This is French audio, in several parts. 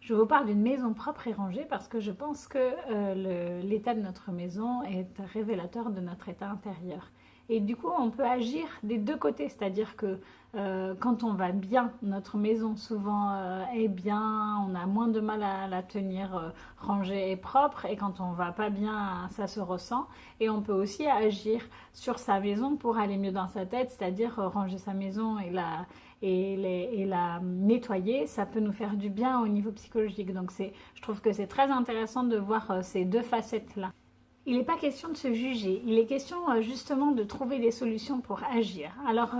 Je vous parle d'une maison propre et rangée parce que je pense que l'état de notre maison est révélateur de notre état intérieur. Et du coup, on peut agir des deux côtés, c'est-à-dire que quand on va bien, notre maison souvent est bien, on a moins de mal à la tenir rangée et propre, et quand on va pas bien, ça se ressent. Et on peut aussi agir sur sa maison pour aller mieux dans sa tête, c'est-à-dire ranger sa maison et la nettoyer, ça peut nous faire du bien au niveau psychologique. Donc je trouve que c'est très intéressant de voir ces deux facettes-là. Il n'est pas question de se juger, il est question justement de trouver des solutions pour agir. Alors,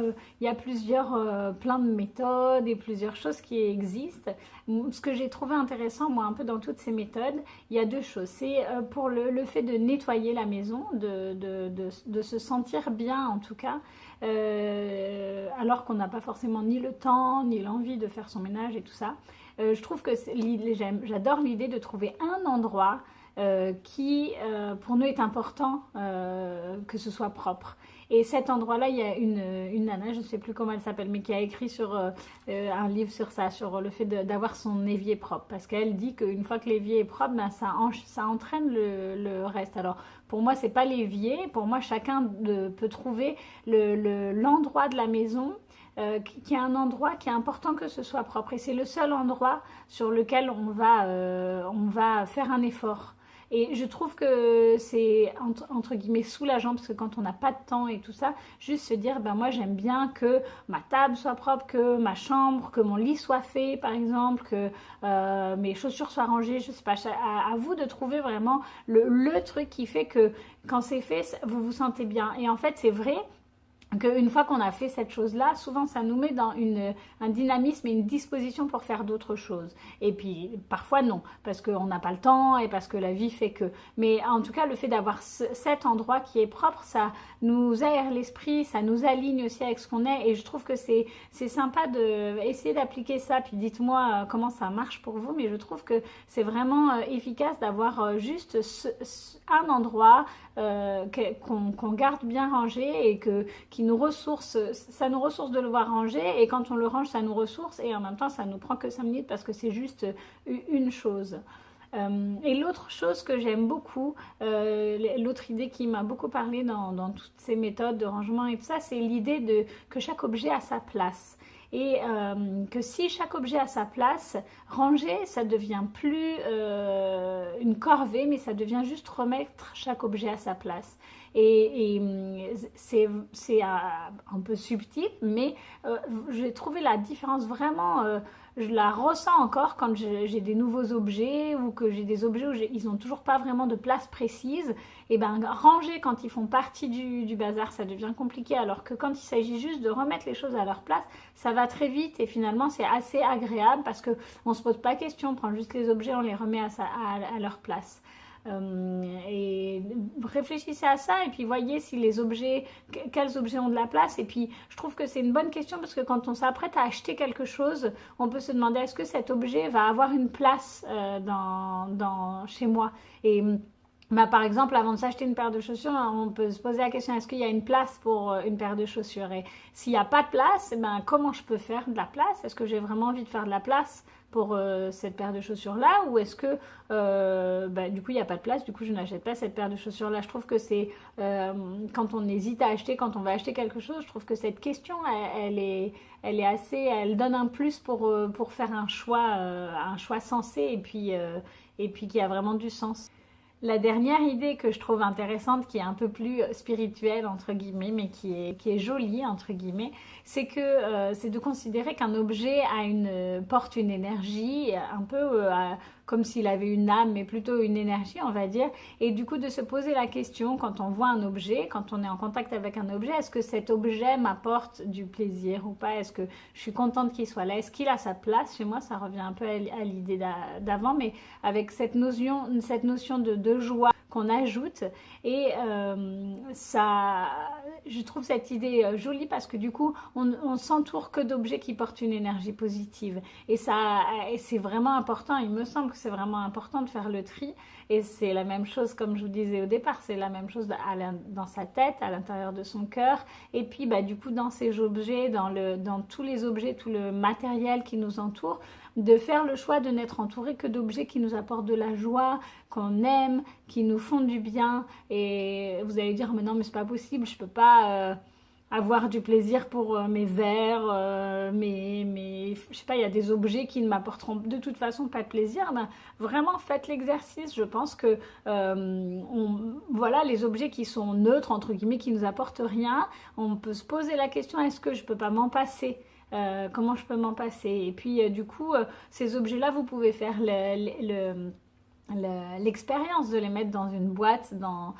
il y a plein de méthodes et plusieurs choses qui existent. Ce que j'ai trouvé intéressant, moi, un peu dans toutes ces méthodes, il y a deux choses. C'est pour le fait de nettoyer la maison, de se sentir bien en tout cas, alors qu'on n'a pas forcément ni le temps, ni l'envie de faire son ménage et tout ça. Je trouve que j'adore l'idée de trouver un endroit qui pour nous est important que ce soit propre. Et cet endroit-là, il y a une nana, je ne sais plus comment elle s'appelle, mais qui a écrit sur un livre sur ça, sur le fait d'avoir son évier propre. Parce qu'elle dit qu'une fois que l'évier est propre, ben, ça entraîne le reste. Alors, pour moi, c'est pas l'évier. Pour moi, chacun peut trouver l'endroit de la maison qui est un endroit qui est important que ce soit propre. Et c'est le seul endroit sur lequel on va faire un effort. Et je trouve que c'est entre guillemets soulageant parce que quand on n'a pas de temps et tout ça, juste se dire ben moi j'aime bien que ma table soit propre, que ma chambre, que mon lit soit fait par exemple, que mes chaussures soient rangées, je sais pas, à vous de trouver vraiment le truc qui fait que quand c'est fait, vous vous sentez bien. Et en fait c'est vrai qu'une fois qu'on a fait cette chose-là, souvent ça nous met dans un dynamisme et une disposition pour faire d'autres choses. Et puis parfois non, parce qu'on n'a pas le temps et parce que la vie fait que. Mais en tout cas, le fait d'avoir cet endroit qui est propre, ça nous aère l'esprit, ça nous aligne aussi avec ce qu'on est. Et je trouve que c'est sympa d'essayer d'appliquer ça. Puis dites-moi comment ça marche pour vous, mais je trouve que c'est vraiment efficace d'avoir juste un endroit qu'on garde bien rangé et qui nous ressource, ça nous ressource de le voir rangé et quand on le range ça nous ressource et en même temps ça nous prend que 5 minutes parce que c'est juste une chose. Et l'autre chose que j'aime beaucoup, l'autre idée qui m'a beaucoup parlé dans toutes ces méthodes de rangement et tout ça, c'est l'idée que chaque objet a sa place. Et que si chaque objet a sa place, ranger, ça devient plus une corvée, mais ça devient juste remettre chaque objet à sa place. Et c'est un peu subtil, mais j'ai trouvé la différence vraiment, je la ressens encore quand j'ai des nouveaux objets ou que j'ai des objets où ils n'ont toujours pas vraiment de place précise. Et ben ranger quand ils font partie du bazar, ça devient compliqué, alors que quand il s'agit juste de remettre les choses à leur place, ça va très vite et finalement c'est assez agréable parce qu'on ne se pose pas de questions, on prend juste les objets, on les remet à leur place. Et réfléchissez à ça et puis voyez si quels objets ont de la place. Et puis je trouve que c'est une bonne question parce que quand on s'apprête à acheter quelque chose, on peut se demander est-ce que cet objet va avoir une place chez moi. Et bah, par exemple, avant de s'acheter une paire de chaussures, on peut se poser la question est-ce qu'il y a une place pour une paire de chaussures? Et s'il n'y a pas de place, ben, comment je peux faire de la place? Est-ce que j'ai vraiment envie de faire de la place pour cette paire de chaussures là ou est-ce que du coup il n'y a pas de place, du coup je n'achète pas cette paire de chaussures là. Je trouve que c'est quand on hésite à acheter, quand on va acheter quelque chose, je trouve que cette question elle est assez, elle donne un plus pour faire un choix sensé et puis qui a vraiment du sens. La dernière idée que je trouve intéressante, qui est un peu plus spirituelle entre guillemets, mais qui est jolie entre guillemets, c'est de considérer qu'un objet porte une énergie, un peu comme s'il avait une âme, mais plutôt une énergie, on va dire. Et du coup, de se poser la question quand on voit un objet, quand on est en contact avec un objet, est-ce que cet objet m'apporte du plaisir ou pas? Est-ce que je suis contente qu'il soit là? Est-ce qu'il a sa place chez moi? Ça revient un peu à l'idée d'avant, mais avec cette notion de joie qu'on ajoute et je trouve cette idée jolie parce que du coup on s'entoure que d'objets qui portent une énergie positive et c'est vraiment important. Il me semble que c'est vraiment important de faire le tri et c'est la même chose comme je vous disais au départ, c'est la même chose dans sa tête, à l'intérieur de son cœur et puis du coup dans ces objets, dans tous les objets, tout le matériel qui nous entoure. de faire le choix de n'être entouré que d'objets qui nous apportent de la joie, qu'on aime, qui nous font du bien. Et vous allez dire, mais non, mais c'est pas possible, je peux pas avoir du plaisir pour mes verres, je sais pas, il y a des objets qui ne m'apporteront de toute façon pas de plaisir. Ben, vraiment, faites l'exercice. Je pense que voilà, les objets qui sont neutres, entre guillemets, qui nous apportent rien, on peut se poser la question, est-ce que je peux pas m'en passer? Comment je peux m'en passer? Et puis, du coup, ces objets-là, vous pouvez faire l'expérience de les mettre dans une boîte, dans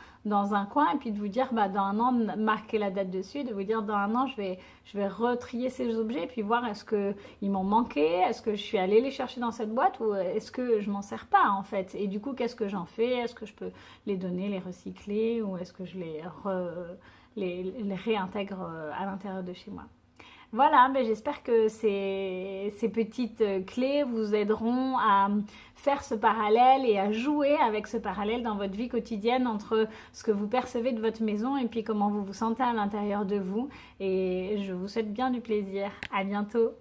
un coin, et puis de vous dire, bah, dans un an, marquer la date dessus, de vous dire, dans un an, je vais retrier ces objets, et puis voir est-ce qu'ils m'ont manqué, est-ce que je suis allée les chercher dans cette boîte, ou est-ce que je m'en sers pas, en fait. Et du coup, qu'est-ce que j'en fais? Est-ce que je peux les donner, les recycler, ou est-ce que je les réintègre à l'intérieur de chez moi? Voilà, ben j'espère que ces petites clés vous aideront à faire ce parallèle et à jouer avec ce parallèle dans votre vie quotidienne entre ce que vous percevez de votre maison et puis comment vous vous sentez à l'intérieur de vous. Et je vous souhaite bien du plaisir. À bientôt.